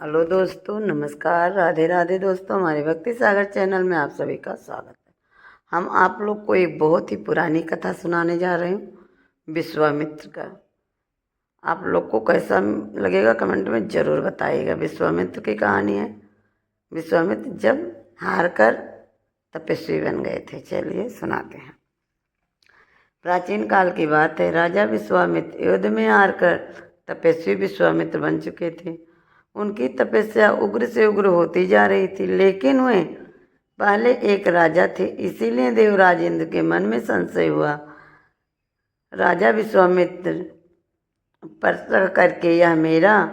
Hello दोस्तों, नमस्कार, राधे राधे दोस्तों। हमारे भक्ति सागर चैनल में आप सभी का स्वागत है। हम आप लोग को एक बहुत ही पुरानी कथा सुनाने जा रहे हैं, विश्वामित्र का। आप लोग को कैसा लगेगा कमेंट में ज़रूर बताइएगा। विश्वामित्र की कहानी है। विश्वामित्र जब हार कर तपस्वी बन गए थे। चलिए सुनाते हैं। प्राचीन काल की बात है। राजा विश्वामित्र युद्ध में हारकर तपस्वी विश्वामित्र बन चुके थे। उनकी तपस्या उग्र से उग्र होती जा रही थी, लेकिन वे पहले एक राजा थे, इसीलिए देवराज इंद्र के मन में संशय हुआ। राजा विश्वामित्र पर करके यह मेरा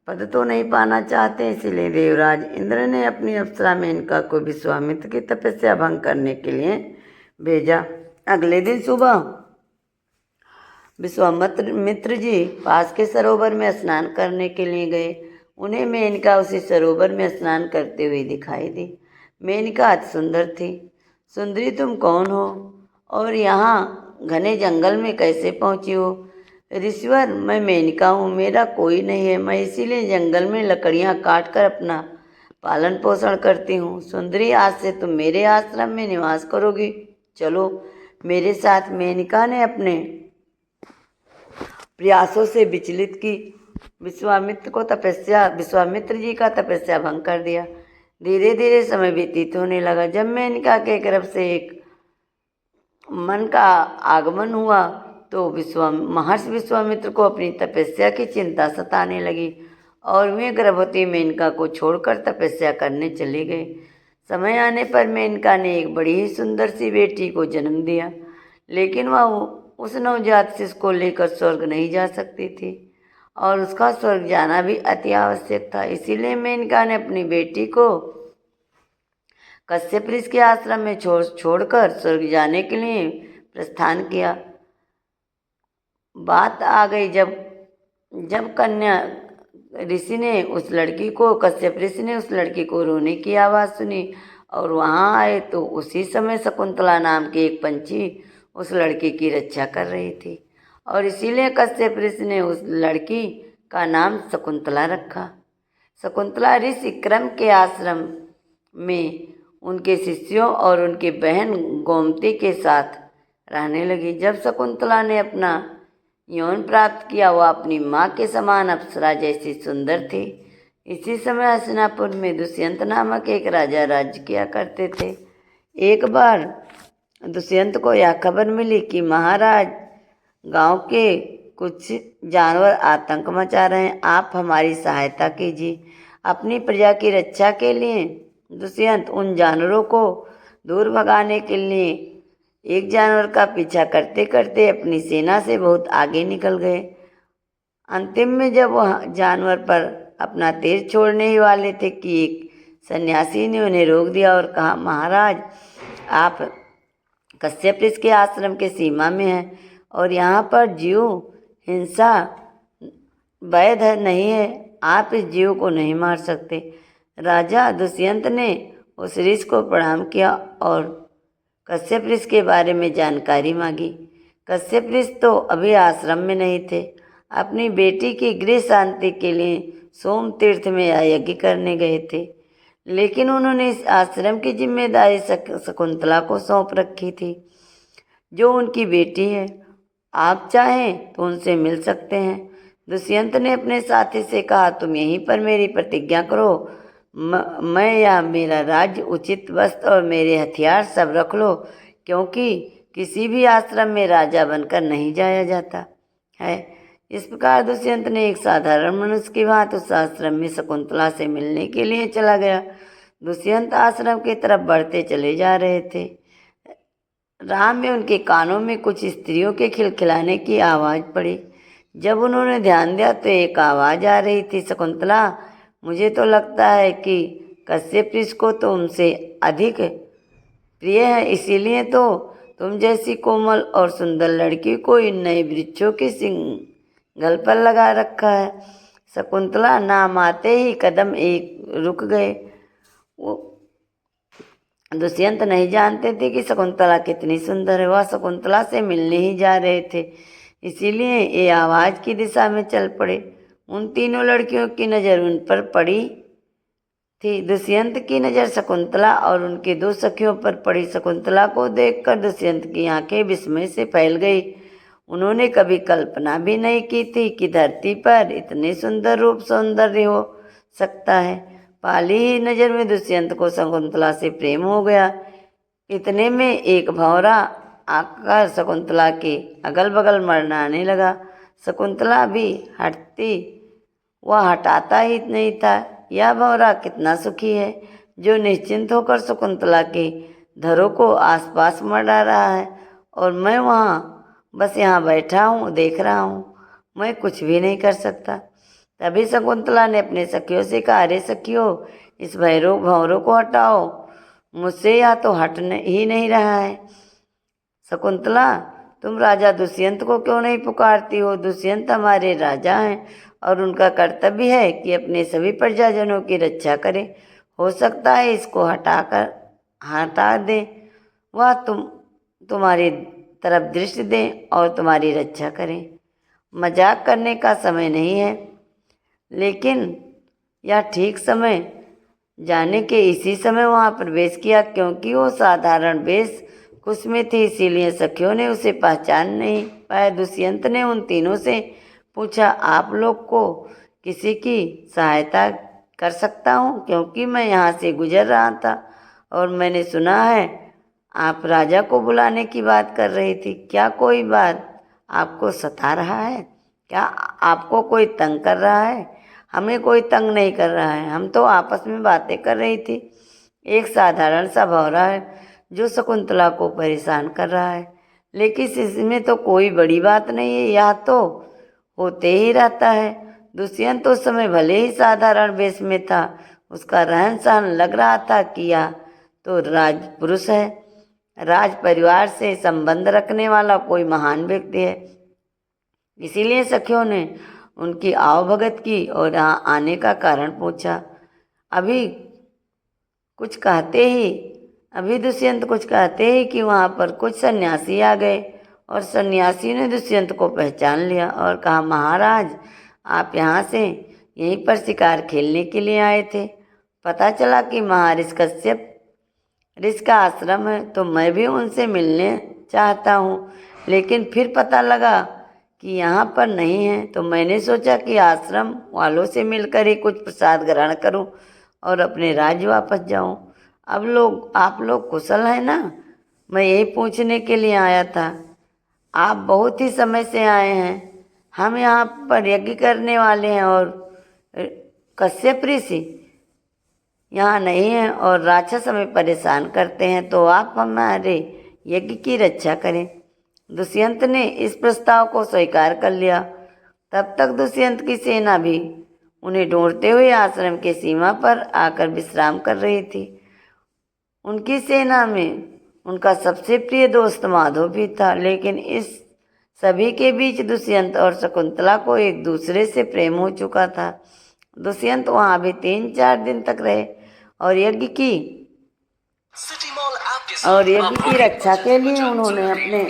पद तो नहीं पाना चाहते, इसीलिए देवराज इंद्र ने अपनी अप्सरा मेनका को विश्वामित्र की तपस्या भंग करने के लिए भेजा। अगले दिन सुबह विश्वामित्र जी पास के सरोवर में स्नान करने के लिए गए। उन्हें मेनका उसी सरोवर में स्नान करते हुए दिखाई दी। मेनका अति सुंदर थी। सुंदरी, तुम कौन हो और यहाँ घने जंगल में कैसे पहुँची हो? ऋषिवर, मैं मेनका हूँ, मेरा कोई नहीं है। मैं इसीलिए जंगल में लकड़ियाँ काट कर अपना पालन पोषण करती हूँ। सुंदरी, आज से तुम मेरे आश्रम में निवास करोगी। चलो मेरे साथ। मेनका ने अपने प्रयासों से विचलित की विश्वामित्र जी का तपस्या भंग कर दिया। धीरे धीरे समय व्यतीत होने लगा। जब मेनका के गर्भ से एक मन का आगमन हुआ तो महर्षि विश्वामित्र को अपनी तपस्या की चिंता सताने लगी और वे गर्भवती मेनका को छोड़कर तपस्या करने चले गए। समय आने पर मेनका ने एक बड़ी ही सुंदर सी बेटी को जन्म दिया, लेकिन वह उस नवजात शिशु को लेकर स्वर्ग नहीं जा सकती थी और उसका स्वर्ग जाना भी अति आवश्यक था। इसीलिए मेनका ने अपनी बेटी को कश्यप ऋषि के आश्रम में छोड़कर स्वर्ग जाने के लिए प्रस्थान किया। बात आ गई जब कश्यप ऋषि ने उस लड़की को रोने की आवाज़ सुनी और वहाँ आए तो उसी समय शकुंतला नाम के एक पंछी उस लड़की की रक्षा कर रही थी और इसीलिए कश्यप ऋषि ने उस लड़की का नाम शकुंतला रखा। शकुंतला ऋषि क्रम के आश्रम में उनके शिष्यों और उनकी बहन गोमती के साथ रहने लगी। जब शकुंतला ने अपना यौन प्राप्त किया, वह अपनी माँ के समान अप्सरा जैसी सुंदर थी। इसी समय हस्तिनापुर में दुष्यंत नामक एक राजा राज्य किया करते थे। एक बार दुष्यंत को यह खबर मिली कि महाराज, गांव के कुछ जानवर आतंक मचा रहे हैं, आप हमारी सहायता कीजिए। अपनी प्रजा की रक्षा के लिए दुष्यंत उन जानवरों को दूर भगाने के लिए एक जानवर का पीछा करते करते अपनी सेना से बहुत आगे निकल गए। अंतिम में जब वह जानवर पर अपना तीर छोड़ने ही वाले थे कि एक सन्यासी ने उन्हें रोक दिया और कहा, महाराज, आप कश्यप ऋषि के आश्रम के सीमा में हैं और यहाँ पर जीव हिंसा वैध नहीं है, आप इस जीव को नहीं मार सकते। राजा दुष्यंत ने उस ऋषि को प्रणाम किया और कश्यप ऋषि के बारे में जानकारी मांगी। कश्यप ऋषि तो अभी आश्रम में नहीं थे, अपनी बेटी की गृह शांति के लिए सोम तीर्थ में यज्ञ करने गए थे, लेकिन उन्होंने इस आश्रम की जिम्मेदारी शकुंतला को सौंप रखी थी, जो उनकी बेटी है। आप चाहें तो उनसे मिल सकते हैं। दुष्यंत ने अपने साथी से कहा, तुम यहीं पर मेरी प्रतिज्ञा करो, मैं या मेरा राज्य, उचित वस्त्र और मेरे हथियार सब रख लो, क्योंकि किसी भी आश्रम में राजा बनकर नहीं जाया जाता है। इस प्रकार दुष्यंत ने एक साधारण मनुष्य की भांति उस आश्रम में शकुंतला से मिलने के लिए चला गया। दुष्यंत आश्रम की तरफ बढ़ते चले जा रहे थे। राह में उनके कानों में कुछ स्त्रियों के खिलखिलाने की आवाज़ पड़ी। जब उन्होंने ध्यान दिया तो एक आवाज़ आ रही थी, शकुंतला, मुझे तो लगता है कि कश्यप ऋषि को तुमसे अधिक प्रिय है, इसीलिए तो तुम जैसी कोमल और सुंदर लड़की को इन नए वृक्षों के सिंगल पर लगा रखा है। शकुंतला नाम आते ही कदम एक रुक गए। वो दुष्यंत नहीं जानते थे कि शकुंतला कितनी सुंदर है। वह शकुंतला से मिलने ही जा रहे थे, इसीलिए ये आवाज़ की दिशा में चल पड़े। उन तीनों लड़कियों की नज़र उन पर पड़ी थी। दुष्यंत की नज़र शकुंतला और उनके दो सखियों पर पड़ी। शकुंतला को देखकर दुष्यंत की आंखें विस्मय से फैल गई। उन्होंने कभी कल्पना भी नहीं की थी कि धरती पर इतने सुंदर रूप सौंदर्य हो सकता है। पहली ही नज़र में दुष्यंत को शकुंतला से प्रेम हो गया। इतने में एक भंवरा आकर शकुंतला के अगल बगल मरनाने लगा। शकुंतला भी हटती वह हटाता ही नहीं था। यह भंवरा कितना सुखी है जो निश्चिंत होकर शकुंतला के धरों को आसपास मरा रहा है, और मैं वहाँ बस यहाँ बैठा हूँ, देख रहा हूँ, मैं कुछ भी नहीं कर सकता। तभी शकुंतला ने अपने सखियों से कहा, अरे सखियों, इस भंवरों को हटाओ, मुझसे यह तो हट ही नहीं रहा है। शकुंतला, तुम राजा दुष्यंत को क्यों नहीं पुकारती हो? दुष्यंत हमारे राजा हैं और उनका कर्तव्य है कि अपने सभी प्रजाजनों की रक्षा करें। हो सकता है इसको हटा दे, वह तुम्हारी तरफ दृष्टि दें और तुम्हारी रक्षा करें। मजाक करने का समय नहीं है, लेकिन यह ठीक समय जाने के इसी समय वहाँ प्रवेश किया, क्योंकि वो साधारण वेशभूषा में थी, इसीलिए सखियों ने उसे पहचान नहीं पाया। दुष्यंत ने उन तीनों से पूछा, आप लोग को किसी की सहायता कर सकता हूँ? क्योंकि मैं यहाँ से गुजर रहा था और मैंने सुना है आप राजा को बुलाने की बात कर रही थी। क्या कोई बात आपको सता रहा है? क्या आपको कोई तंग कर रहा है? हमें कोई तंग नहीं कर रहा है, हम तो आपस में बातें कर रही थी। एक साधारण सा भंवरा है जो शकुंतला को परेशान कर रहा है, लेकिन इसमें तो कोई बड़ी बात नहीं है, यह तो होते ही रहता है। दुष्यंत उस समय भले ही साधारण वेश में था, उसका रहन सहन लग रहा था कि यह तो राजपुरुष है, राज परिवार से संबंध रखने वाला कोई महान व्यक्ति है। इसीलिए सखियों ने उनकी आवभगत की और यहाँ आने का कारण पूछा। अभी दुष्यंत कुछ कहते ही कि वहाँ पर कुछ सन्यासी आ गए, और सन्यासी ने दुष्यंत को पहचान लिया और कहा, महाराज, आप यहाँ से यहीं पर शिकार खेलने के लिए आए थे? पता चला कि महर्षि कश्यप ऋषि का आश्रम है, तो मैं भी उनसे मिलने चाहता हूँ, लेकिन फिर पता लगा कि यहाँ पर नहीं है, तो मैंने सोचा कि आश्रम वालों से मिलकर ही कुछ प्रसाद ग्रहण करूँ और अपने राज्य वापस जाऊँ। आप लोग कुशल हैं ना? मैं यही पूछने के लिए आया था। आप बहुत ही समय से आए हैं। हम यहाँ पर यज्ञ करने वाले हैं और कश्यप ऋषि यहाँ नहीं है और राक्षस हमें परेशान करते हैं, तो आप हमारे यज्ञ की रक्षा करें। दुष्यंत ने इस प्रस्ताव को स्वीकार कर लिया। तब तक दुष्यंत की सेना भी उन्हें ढूंढते हुए आश्रम के सीमा पर आकर विश्राम कर रही थी। उनकी सेना में उनका सबसे प्रिय दोस्त माधव भी था, लेकिन इस सभी के बीच दुष्यंत और शकुंतला को एक दूसरे से प्रेम हो चुका था। दुष्यंत वहाँ भी 3-4 दिन तक रहे और यज्ञ की रक्षा के लिए उन्होंने अपने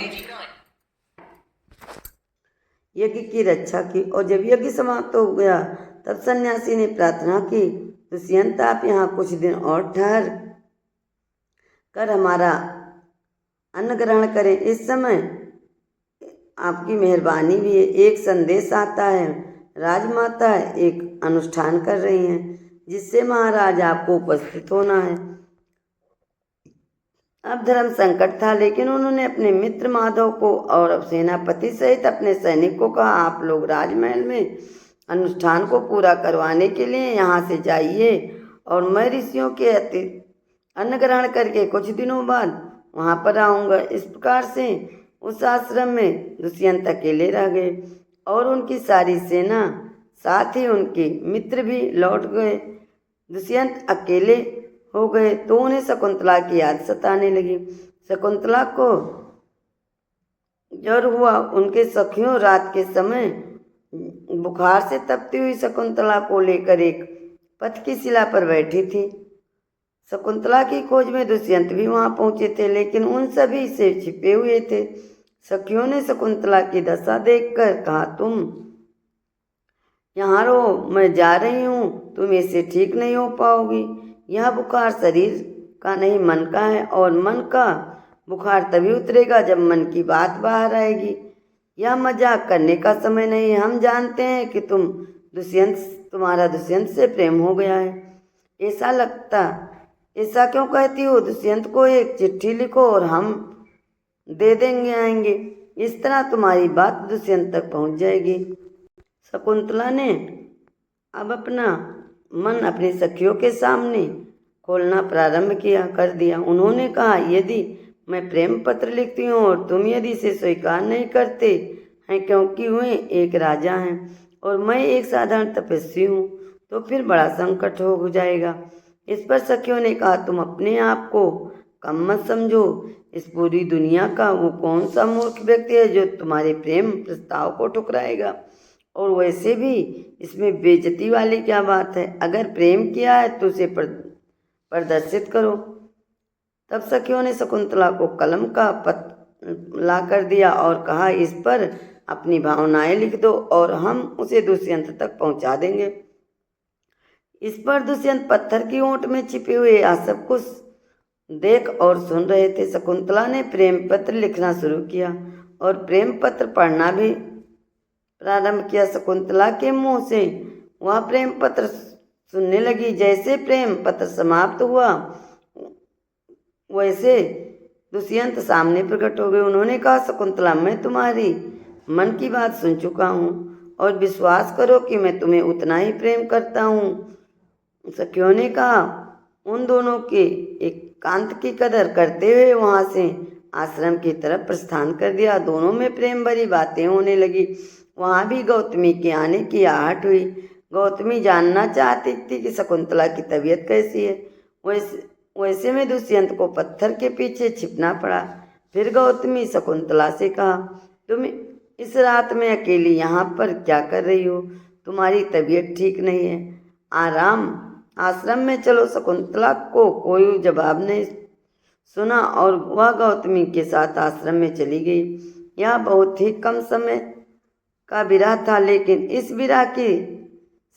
यज्ञ की रक्षा की। और जब यज्ञ समाप्त हो गया तब सन्यासी ने प्रार्थना की, दुष्यंत, आप यहाँ कुछ दिन और ठहर कर हमारा अन्न ग्रहण करें। इस समय आपकी मेहरबानी भी है। एक संदेश आता है, राजमाता एक अनुष्ठान कर रही हैं जिससे महाराज आपको उपस्थित होना है। अब धर्म संकट था, लेकिन उन्होंने अपने मित्र माधव को और सेनापति सहित अपने सैनिक को कहा, आप लोग राजमहल में अनुष्ठान को पूरा करवाने के लिए यहाँ से जाइए और मैं ऋषियों के अन्न ग्रहण करके कुछ दिनों बाद वहाँ पर आऊँगा। इस प्रकार से उस आश्रम में दुष्यंत अकेले रह गए और उनकी सारी सेना, साथ ही उनके मित्र भी लौट गए। दुष्यंत अकेले हो गए तो उन्हें शकुंतला की याद सताने लगी। शकुंतला को ज्वर हुआ। उनके सखियों रात के समय बुखार से तपती हुई शकुंतला को लेकर एक पथ की शिला पर बैठी थी। शकुंतला की खोज में दुष्यंत भी वहां पहुंचे थे, लेकिन उन सभी से छिपे हुए थे। सखियों ने शकुंतला की दशा देखकर कहा, तुम यहाँ रहो, मैं जा रही हूँ, तुम इससे ठीक नहीं हो पाओगी। यह बुखार शरीर का नहीं मन का है, और मन का बुखार तभी उतरेगा जब मन की बात बाहर आएगी। यह मजाक करने का समय नहीं है। हम जानते हैं कि तुम्हारा दुष्यंत से प्रेम हो गया है। ऐसा क्यों कहती हो? दुष्यंत को एक चिट्ठी लिखो और हम दे देंगे आएंगे। इस तरह तुम्हारी बात दुष्यंत तक पहुंच जाएगी। शकुंतला ने अब अपना मन अपनी सखियों के सामने खोलना प्रारंभ कर दिया। उन्होंने कहा, यदि मैं प्रेम पत्र लिखती हूँ और तुम यदि इसे स्वीकार नहीं करते हैं क्योंकि वे एक राजा हैं और मैं एक साधारण तपस्वी हूँ, तो फिर बड़ा संकट हो जाएगा। इस पर सखियों ने कहा, तुम अपने आप को कम मत समझो। इस पूरी दुनिया का वो कौन सा मूर्ख व्यक्ति है जो तुम्हारे प्रेम प्रस्ताव को ठुकराएगा? और वैसे भी इसमें बेइज्जती वाली क्या बात है? अगर प्रेम किया है तो उसे प्रदर्शित करो। तब सखियों ने शकुंतला को कलम का पत्र ला कर दिया और कहा, इस पर अपनी भावनाएं लिख दो और हम उसे दुष्यंत तक पहुंचा देंगे। इस पर दुष्यंत पत्थर की ओट में छिपे हुए आ सब कुछ देख और सुन रहे थे। शकुंतला ने प्रेम पत्र लिखना शुरू किया और प्रेम पत्र पढ़ना भी प्रारंभ किया। शकुंतला के मुंह से वह प्रेम पत्र सुनने लगी। जैसे प्रेम पत्र समाप्त हुआ वैसे दुष्यंत सामने प्रकट हो गए। उन्होंने कहा, शकुंतला, मैं तुम्हारी मन की बात सुन चुका हूँ और विश्वास करो कि मैं तुम्हें उतना ही प्रेम करता हूँ। सखियों ने कहा, उन दोनों के एकांत की कदर करते हुए वहाँ से आश्रम की तरफ प्रस्थान कर दिया। दोनों में प्रेम भरी बातें होने लगी। वहाँ भी गौतमी के आने की आहट हुई। गौतमी जानना चाहती थी कि शकुंतला की तबीयत कैसी है। वैसे में दुष्यंत को पत्थर के पीछे छिपना पड़ा। फिर गौतमी शकुंतला से कहा, तुम इस रात में अकेली यहाँ पर क्या कर रही हो? तुम्हारी तबीयत ठीक नहीं है, आश्रम में चलो। शकुंतला को कोई जवाब नहीं सुना और वह गौतमी के साथ आश्रम में चली गई। यह बहुत ही कम समय का विरह था, लेकिन इस विरह की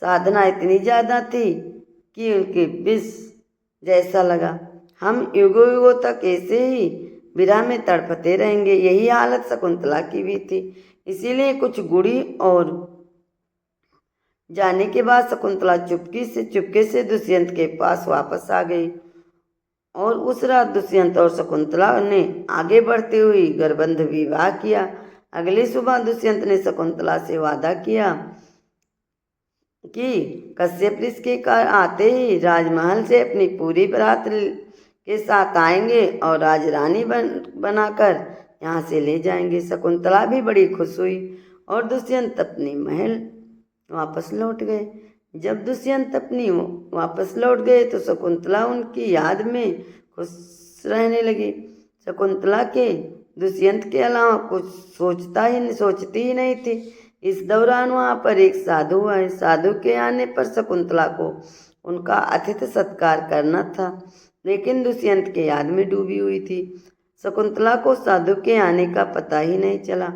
साधना इतनी ज़्यादा थी कि उनके विष जैसा लगा। हम युगों युगों तक ऐसे ही विरह में तड़पते रहेंगे। यही हालत शकुंतला की भी थी। इसीलिए कुछ गुड़ी और जाने के बाद शकुंतला चुपके से दुष्यंत के पास वापस आ गई और उस रात दुष्यंत और शकुंतला ने आगे बढ़ते हुए गरबंध विवाह किया। अगली सुबह दुष्यंत ने शकुंतला से वादा किया कि कश्यप ऋषि के कार आते ही राजमहल से अपनी पूरी बारात के साथ आएंगे और राजरानी बनाकर यहाँ से ले जाएंगे। शकुंतला भी बड़ी खुश हुई और दुष्यंत अपने महल वापस लौट गए। जब दुष्यंत अपनी वापस लौट गए तो शकुंतला उनकी याद में खुश रहने लगी। शकुंतला के दुष्यंत के अलावा कुछ सोचती ही नहीं थी। इस दौरान वहाँ पर एक साधु आए। साधु के आने पर शकुंतला को उनका आतिथ्य सत्कार करना था, लेकिन दुष्यंत के याद में डूबी हुई थी। शकुंतला को साधु के आने का पता ही नहीं चला।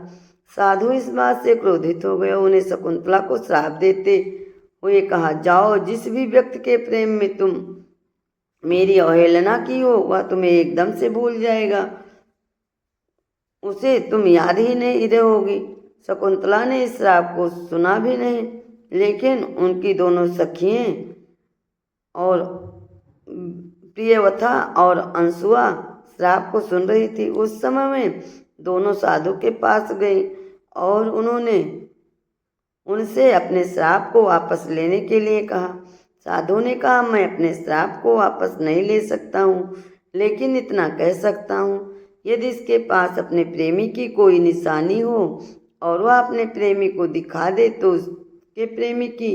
साधु इस बात से क्रोधित हो गया। उन्हें शकुंतला को श्राप देते हुए कहा, जाओ, जिस भी व्यक्ति के प्रेम में तुम मेरी अवहेलना की हो वह तुम्हें एकदम से भूल जाएगा, उसे तुम याद ही नहीं रहोगी। शकुंतला ने इस श्राप को सुना भी नहीं, लेकिन उनकी दोनों सखियाँ और प्रियवथा और अंशुआ श्राप को सुन रही थी। उस समय में दोनों साधु के पास गई और उन्होंने उनसे अपने श्राप को वापस लेने के लिए कहा। साधु ने कहा, मैं अपने श्राप को वापस नहीं ले सकता हूँ, लेकिन इतना कह सकता हूँ, यदि इसके पास अपने प्रेमी की कोई निशानी हो और वह अपने प्रेमी को दिखा दे तो उसके प्रेमी की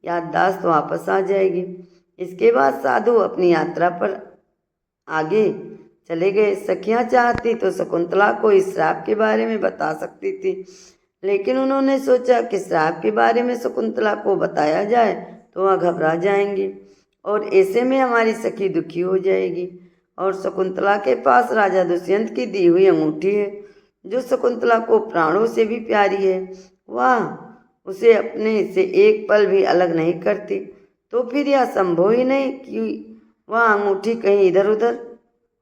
याददाश्त वापस आ जाएगी। इसके बाद साधु अपनी यात्रा पर आगे चले गए। सखियाँ चाहती तो शकुंतला को इस श्राप के बारे में बता सकती थी, लेकिन उन्होंने सोचा कि श्राप के बारे में शकुंतला को बताया जाए तो वह घबरा जाएंगी और ऐसे में हमारी सखी दुखी हो जाएगी। और शकुंतला के पास राजा दुष्यंत की दी हुई अंगूठी है जो शकुंतला को प्राणों से भी प्यारी है। वह उसे अपने से एक पल भी अलग नहीं करती, तो फिर यह संभव ही नहीं कि वह अंगूठी कहीं इधर उधर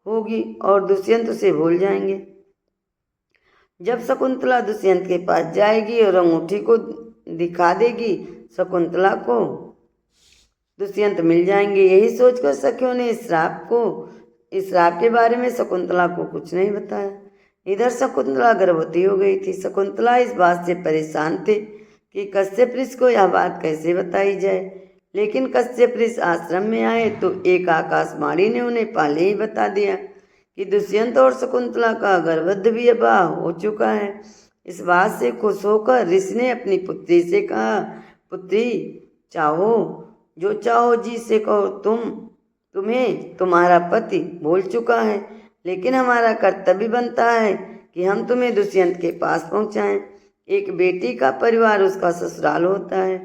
होगी और दुष्यंत उसे भूल जाएंगे। जब शकुंतला दुष्यंत के पास जाएगी और अंगूठी को दिखा देगी, शकुंतला को दुष्यंत मिल जाएंगे। यही सोचकर सखियों ने इस श्राप के बारे में शकुंतला को कुछ नहीं बताया। इधर शकुंतला गर्भवती हो गई थी। शकुंतला इस बात से परेशान थे कि कश्यप ऋषि को यह बात कैसे बताई जाए, लेकिन कश्यप ऋषि आश्रम में आए तो एक आकाशवाणी ने उन्हें पहले ही बता दिया कि दुष्यंत और शकुंतला का गर्भवध विवाह हो चुका है। इस बात से खुश होकर ऋषि ने अपनी पुत्री से कहा, पुत्री, चाहो जो चाहो जी से कहो, तुम्हें तुम्हारा पति भूल चुका है, लेकिन हमारा कर्तव्य बनता है कि हम तुम्हें दुष्यंत के पास पहुंचाएं। एक बेटी का परिवार उसका ससुराल होता है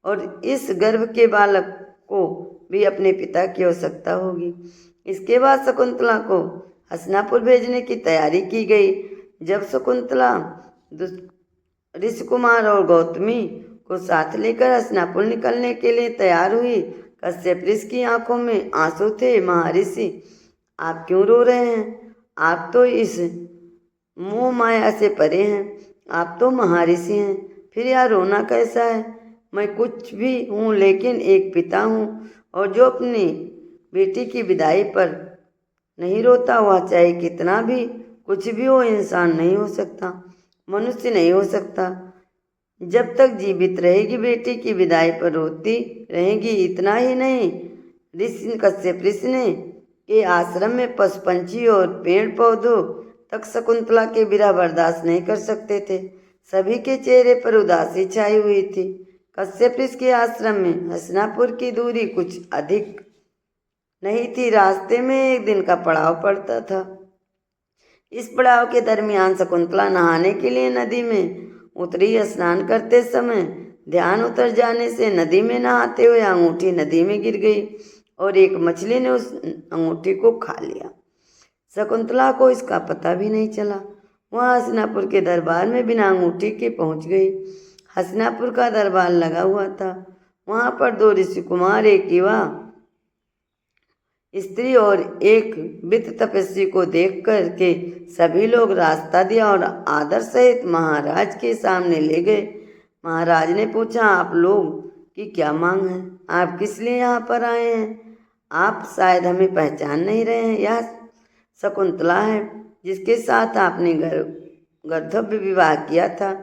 और इस गर्भ के बालक को भी अपने पिता की आवश्यकता होगी। इसके बाद शकुंतला को हसनापुर भेजने की तैयारी की गई। जब शकुंतला ऋषि कुमार और गौतमी को साथ लेकर हसनापुर निकलने के लिए तैयार हुई, कश्यप ऋषि की आंखों में आंसू थे। महर्षि, आप क्यों रो रहे हैं? आप तो इस मोह माया से परे हैं, आप तो महर्षि हैं, फिर यह रोना कैसा है? मैं कुछ भी हूँ लेकिन एक पिता हूँ, और जो अपनी बेटी की विदाई पर नहीं रोता वह चाहे कितना भी कुछ भी हो इंसान नहीं हो सकता, मनुष्य नहीं हो सकता। जब तक जीवित रहेगी बेटी की विदाई पर रोती रहेगी। इतना ही नहीं, कश्यप ऋषि ने के आश्रम में पशु पंछी और पेड़ पौधों तक शकुंतला के बिना बर्दाश्त नहीं कर सकते थे। सभी के चेहरे पर उदासी छाई हुई थी। कश्यप ऋषि के आश्रम में हसनापुर की दूरी कुछ अधिक नहीं थी। रास्ते में एक दिन का पड़ाव पड़ता था। इस पड़ाव के दरमियान शकुंतला नहाने के लिए नदी में उतरी। स्नान करते समय ध्यान उतर जाने से नदी में नहाते हुए अंगूठी नदी में गिर गई और एक मछली ने उस अंगूठी को खा लिया। शकुंतला को इसका पता भी नहीं चला। वह हसनापुर के दरबार में बिना अंगूठी के पहुंच गई। हसनापुर का दरबार लगा हुआ था। वहां पर 2 ऋषि कुमार, एक युवा स्त्री और एक वृद्ध तपस्वी को देख कर के सभी लोग रास्ता दिया और आदर सहित महाराज के सामने ले गए। महाराज ने पूछा, आप लोग की क्या मांग है? आप किस लिए यहाँ पर आए हैं? आप शायद हमें पहचान नहीं रहे हैं। यह शकुंतला है जिसके साथ आपने गर्भवती विवाह किया था।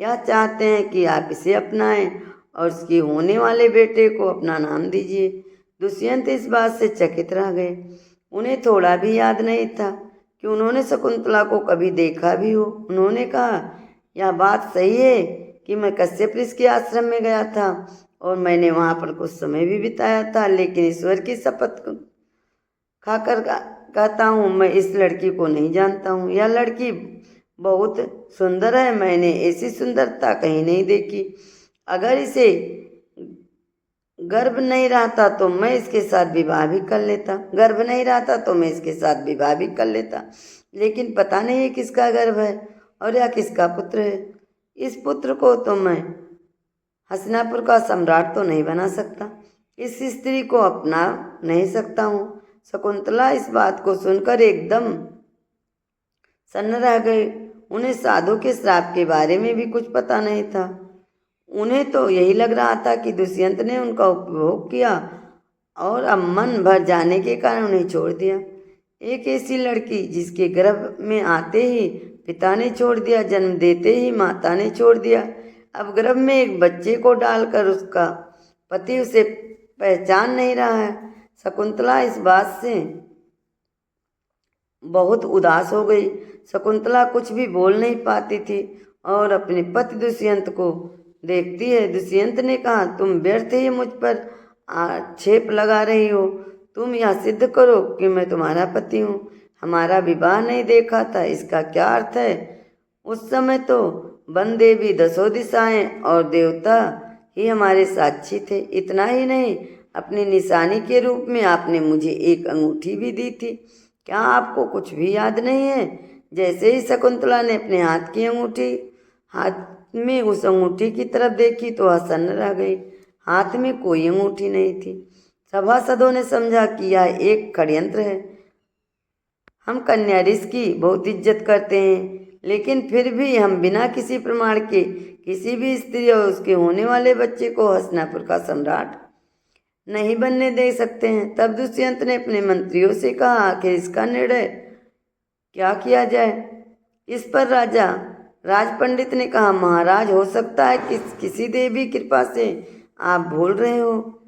यह चाहते हैं कि आप इसे अपनाएं और उसके होने वाले बेटे को अपना नाम दीजिए। दुष्यंत इस बात से चकित रह गए। उन्हें थोड़ा भी याद नहीं था कि उन्होंने शकुंतला को कभी देखा भी हो। उन्होंने कहा, यह बात सही है कि मैं कश्यप ऋषि के आश्रम में गया था और मैंने वहाँ पर कुछ समय भी बिताया था, लेकिन ईश्वर की शपथ खाकर कहता हूँ मैं इस लड़की को नहीं जानता हूँ। यह लड़की बहुत सुंदर है, मैंने ऐसी सुंदरता कहीं नहीं देखी। अगर इसे गर्भ नहीं रहता तो मैं इसके साथ विवाह भी कर लेता। गर्भ नहीं रहता तो मैं इसके साथ विवाह भी कर लेता, लेकिन पता नहीं है किसका गर्भ है और यह किसका पुत्र है। इस पुत्र को तो मैं हसनापुर का सम्राट तो नहीं बना सकता, इस स्त्री को अपना नहीं सकता हूँ। शकुंतला इस बात को सुनकर एकदम सन्न रह गई। उन्हें साधु के श्राप के बारे में भी कुछ पता नहीं था। उन्हें तो यही लग रहा था कि दुष्यंत ने उनका उपभोग किया और अब मन भर जाने के कारण उन्हें छोड़ दिया। एक ऐसी लड़की जिसके गर्भ में आते ही पिता ने छोड़ दिया, जन्म देते ही माता ने छोड़ दिया, अब गर्भ में एक बच्चे को डालकर उसका पति उसे पहचान नहीं रहा है। शकुंतला इस बात से बहुत उदास हो गई। शकुंतला कुछ भी बोल नहीं पाती थी और अपने पति दुष्यंत को देखती है। दुष्यंत ने कहा, तुम व्यर्थ ही मुझ पर आक्षेप लगा रही हो। तुम यह सिद्ध करो कि मैं तुम्हारा पति हूँ। हमारा विवाह नहीं देखा था, इसका क्या अर्थ है? उस समय तो वन देवी, 10 दिशाएं और देवता ही हमारे साक्षी थे। इतना ही नहीं, अपनी निशानी के रूप में आपने मुझे एक अंगूठी भी दी थी। क्या आपको कुछ भी याद नहीं है? जैसे ही शकुंतला ने अपने हाथ में उस अंगूठी की तरफ देखी तो वह सन्न रह गई। हाथ में कोई अंगूठी नहीं थी। सभासदों ने समझा कि यह एक षड्यंत्र है। हम कन्या ऋषि की बहुत इज्जत करते हैं, लेकिन फिर भी हम बिना किसी प्रमाण के किसी भी स्त्री और उसके होने वाले बच्चे को हस्तिनापुर का सम्राट नहीं बनने दे सकते हैं। तब दुष्यंत ने अपने मंत्रियों से कहा, आखिर इसका निर्णय क्या किया जाए। इस पर राजा राज पंडित ने कहा, महाराज, हो सकता है कि किसी देवी कृपा से आप भूल रहे हो,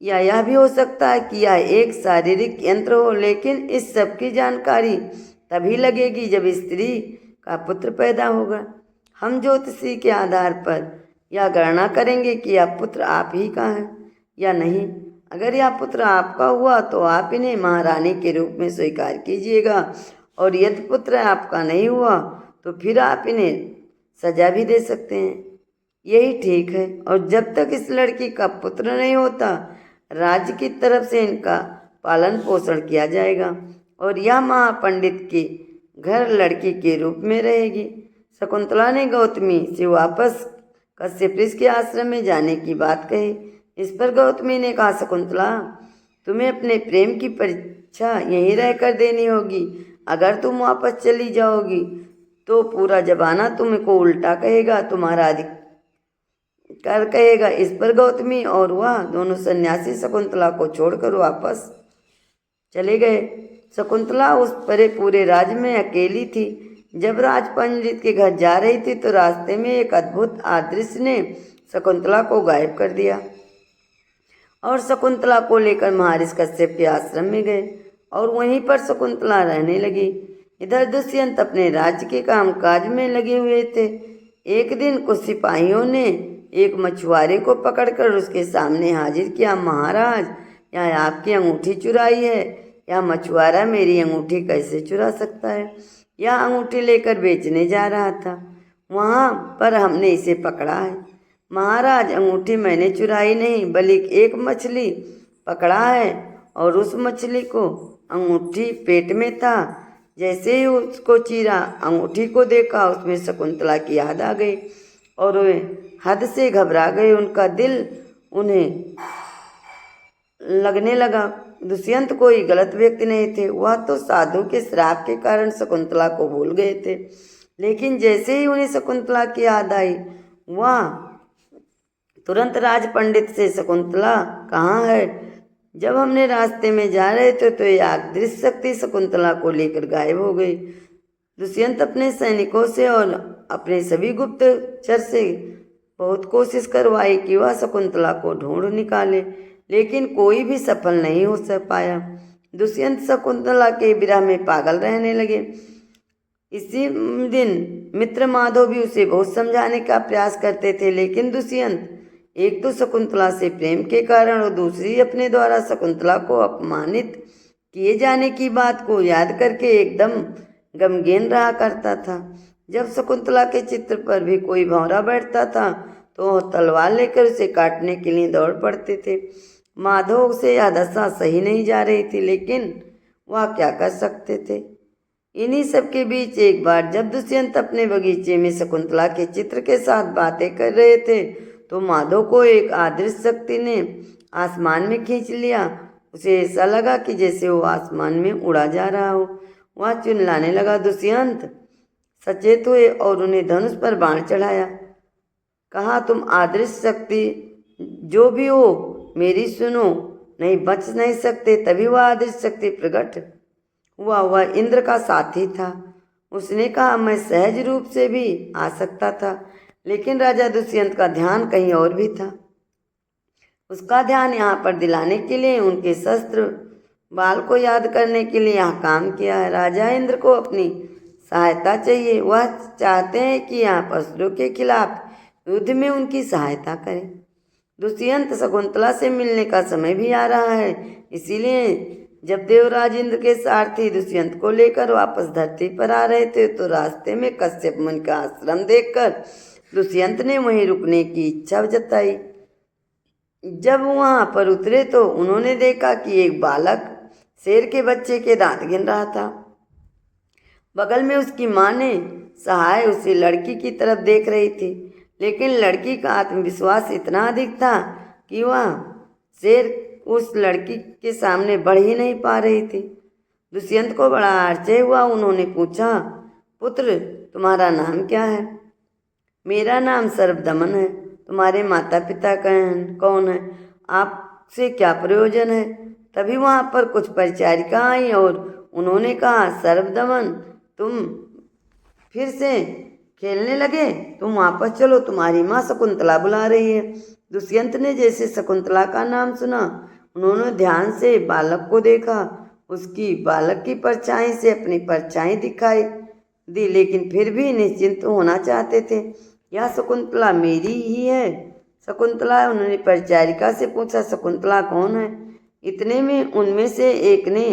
या यह भी हो सकता है कि यह एक शारीरिक यंत्र हो, लेकिन इस सब की जानकारी तभी लगेगी जब स्त्री का पुत्र पैदा होगा। हम ज्योतिषी के आधार पर यह गणना करेंगे कि यह पुत्र आप ही का है या नहीं। अगर यह पुत्र आपका हुआ तो आप इन्हें महारानी के रूप में स्वीकार कीजिएगा, और यदि पुत्र आपका नहीं हुआ तो फिर आप इन्हें सजा भी दे सकते हैं। यही ठीक है। और जब तक इस लड़की का पुत्र नहीं होता, राज्य की तरफ से इनका पालन पोषण किया जाएगा, और यह महापंडित के घर लड़की के रूप में रहेगी। शकुंतला ने गौतमी से वापस कश्यप ऋषि के आश्रम में जाने की बात कही। इस पर गौतमी ने कहा, शकुंतला, तुम्हें अपने प्रेम की परीक्षा यहीं रहकर देनी होगी। अगर तुम वापस चली जाओगी तो पूरा जमाना तुमको उल्टा कहेगा, तुम्हारा अधिकार कहेगा। इस पर गौतमी और वह दोनों सन्यासी शकुंतला को छोड़कर वापस चले गए। शकुंतला उस पूरे राज्य में अकेली थी। जब राज पंडित के घर जा रही थी तो रास्ते में एक अद्भुत अदृश्य ने शकुंतला को गायब कर दिया, और शकुंतला को लेकर महर्षि कश्यप के आश्रम में गए और वहीं पर शकुंतला रहने लगी। इधर दुष्यंत अपने राज्य के कामकाज में लगे हुए थे। एक दिन कुछ सिपाहियों ने एक मछुआरे को पकड़कर उसके सामने हाजिर किया। महाराज, यह आपकी अंगूठी चुराई है। यह मछुआरा मेरी अंगूठी कैसे चुरा सकता है? यह अंगूठी लेकर बेचने जा रहा था, वहाँ पर हमने इसे पकड़ा है। महाराज, अंगूठी मैंने चुराई नहीं, बल्कि एक मछली पकड़ा है, और उस मछली को अंगूठी पेट में था। जैसे ही उसको चीरा, अंगूठी को देखा, उसमें शकुंतला की याद आ गई और वे हद से घबरा गए। उनका दिल उन्हें लगने लगा। दुष्यंत कोई गलत व्यक्ति नहीं थे, वह तो साधु के श्राप के कारण शकुंतला को भूल गए थे। लेकिन जैसे ही उन्हें शकुंतला की याद आई, वह तुरंत राज पंडित से, शकुंतला कहाँ है? जब हमने रास्ते में जा रहे थे तो यह अदृश्य शक्ति शकुंतला को लेकर गायब हो गई। दुष्यंत अपने सैनिकों से और अपने सभी गुप्तचर से बहुत कोशिश करवाई कि वह शकुंतला को ढूंढ निकाले, लेकिन कोई भी सफल नहीं हो पाया। दुष्यंत शकुंतला के विरह में पागल रहने लगे। इसी दिन मित्र माधव भी उसे बहुत समझाने का प्रयास करते थे, लेकिन दुष्यंत एक तो शकुंतला से प्रेम के कारण और दूसरी अपने द्वारा शकुंतला को अपमानित किए जाने की बात को याद करके एकदम गमगीन रहा करता था। जब शकुंतला के चित्र पर भी कोई भंवरा बैठता था तो वह तलवार लेकर उसे काटने के लिए दौड़ पड़ते थे। माधव से यह दशा सही नहीं जा रही थी, लेकिन वह क्या कर सकते थे। इन्हीं सब के बीच एक बार जब दुष्यंत अपने बगीचे में शकुंतला के चित्र के साथ बातें कर रहे थे तो माधव को एक अदृश्य शक्ति ने आसमान में खींच लिया। उसे ऐसा लगा कि जैसे वो आसमान में उड़ा जा रहा हो। वह चिल्लाने लगा, दुष्यंत सचेत हुए और उन्हें धनुष पर बाण चढ़ाया। कहा, तुम अदृश्य शक्ति जो भी हो मेरी सुनो, नहीं बच नहीं सकते। तभी वह अदृश्य शक्ति प्रकट हुआ। वह इंद्र का साथी था। उसने कहा, मैं सहज रूप से भी आ सकता था, लेकिन राजा दुष्यंत का ध्यान कहीं और भी था। उसका ध्यान यहाँ पर दिलाने के लिए उनके शस्त्र बाल को याद करने के लिए यहाँ काम किया है। राजा इंद्र को अपनी सहायता चाहिए। वह चाहते हैं कि यहाँ असुरों के खिलाफ युद्ध में उनकी सहायता करें। दुष्यंत शकुंतला से मिलने का समय भी आ रहा है। इसीलिए जब देवराज इंद्र के सारथी दुष्यंत को लेकर वापस धरती पर आ रहे थे तो रास्ते में कश्यप मुनि का आश्रम देखकर दुष्यंत ने वहीं रुकने की इच्छा जताई। जब वहां पर उतरे तो उन्होंने देखा कि एक बालक शेर के बच्चे के दांत गिन रहा था। बगल में उसकी माँ ने सहाय उसी लड़की की तरफ देख रही थी, लेकिन लड़की का आत्मविश्वास इतना अधिक था कि वह शेर उस लड़की के सामने बढ़ ही नहीं पा रही थी। दुष्यंत को बड़ा आश्चर्य हुआ। उन्होंने पूछा, पुत्र तुम्हारा नाम क्या है? मेरा नाम सर्वदमन है। तुम्हारे माता पिता कौन है? आपसे क्या प्रयोजन है? तभी वहाँ पर कुछ परिचारिका आई और उन्होंने कहा, सर्वदमन तुम फिर से खेलने लगे? तुम वापस चलो, तुम्हारी माँ शकुंतला बुला रही है। दुष्यंत ने जैसे शकुंतला का नाम सुना, उन्होंने ध्यान से बालक को देखा। उसकी बालक की परछाई से अपनी परछाई दिखाई दी, लेकिन फिर भी निश्चिंत होना चाहते थे। यह शकुंतला मेरी ही है। शकुंतला, उन्होंने परिचारिका से पूछा, शकुंतला कौन है? इतने में उनमें से एक ने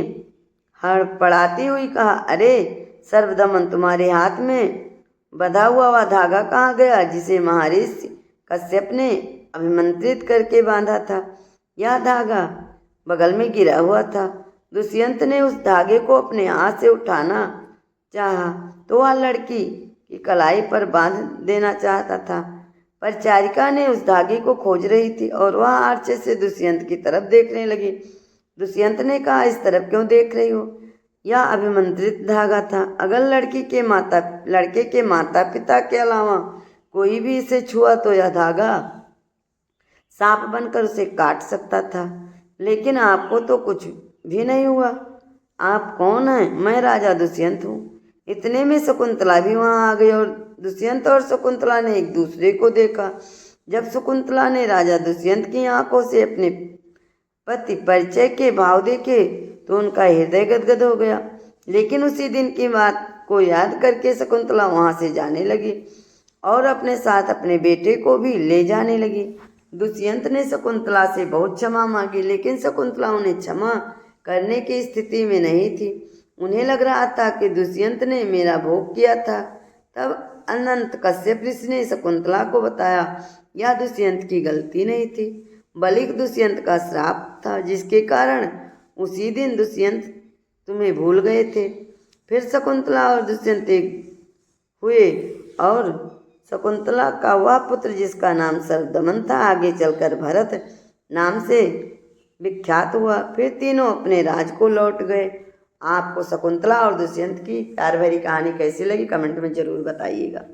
हड़बड़ाती हुई कहा, अरे सर्वदमन, तुम्हारे हाथ में बंधा हुआ वह धागा कहाँ गया जिसे महर्षि कश्यप ने अभिमंत्रित करके बांधा था? यह धागा बगल में गिरा हुआ था। दुष्यंत ने उस धागे को अपने हाथ से उठाना चाहा तो वह लड़की की कलाई पर बांध देना चाहता था। परिचारिका ने उस धागे को खोज रही थी और वह आश्चर्य से दुष्यंत की तरफ देखने लगी। दुष्यंत ने कहा, इस तरफ क्यों देख रही हो? यह अभिमंत्रित धागा था। अगर लड़के के माता पिता के अलावा कोई भी इसे छुआ तो यह धागा सांप बनकर उसे काट सकता था, लेकिन आपको तो कुछ भी नहीं हुआ। आप कौन हैं? मैं राजा दुष्यंत हूँ। इतने में शकुंतला भी वहाँ आ गई और दुष्यंत और शकुंतला ने एक दूसरे को देखा। जब शकुंतला ने राजा दुष्यंत की आंखों से अपने पति परिचय के भाव देखे तो उनका हृदय गदगद हो गया। लेकिन उसी दिन की बात को याद करके शकुंतला वहाँ से जाने लगी और अपने साथ अपने बेटे को भी ले जाने लगी। दुष्यंत ने शकुंतला से बहुत क्षमा मांगी, लेकिन शकुंतला उन्हें क्षमा करने की स्थिति में नहीं थी। उन्हें लग रहा था कि दुष्यंत ने मेरा भोग किया था। तब अनंत कश्यप ऋषि ने शकुंतला को बताया, यह दुष्यंत की गलती नहीं थी, बल्कि दुष्यंत का श्राप था, जिसके कारण उसी दिन दुष्यंत तुम्हें भूल गए थे। फिर शकुंतला और दुष्यंत एक हुए और शकुंतला का वह पुत्र जिसका नाम सर्वदमन था आगे चलकर भरत नाम से विख्यात हुआ। फिर तीनों अपने राज को लौट गए। आपको शकुंतला और दुष्यंत की प्यार भरी कहानी कैसी लगी कमेंट में ज़रूर बताइएगा।